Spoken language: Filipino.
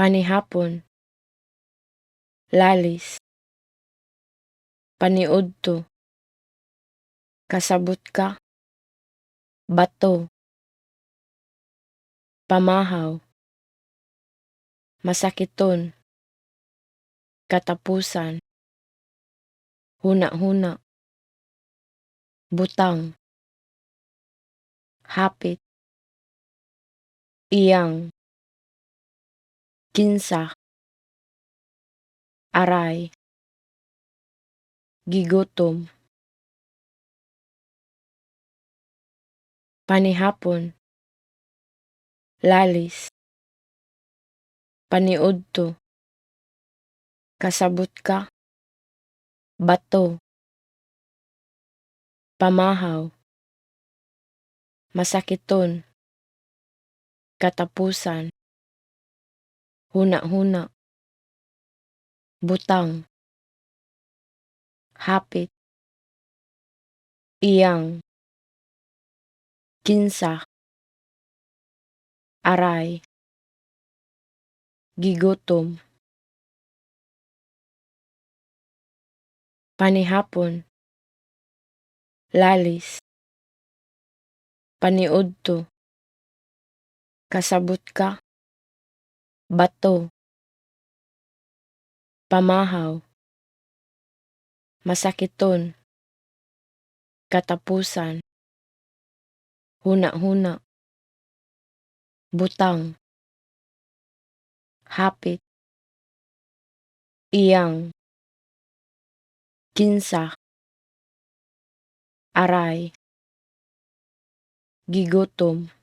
Panihapon, lalis, paniudto, kasabot ka, bato, pamahaw, masakiton, katapusan, huna-huna, butang, hapit, iyang, kinsa, aray, gigutom, panihapon, lalis, paniudto, kasabot ka, bato, pamahaw, masakiton, katapusan, huna-huna, butang, hapit, iyang, kinsa, aray, gigutom, panihapon, lalis, paniudto, kasabot ka, bato, pamahaw, masakiton, katapusan, huna-huna, butang, hapit, iyang, kinsa, aray, gigutom.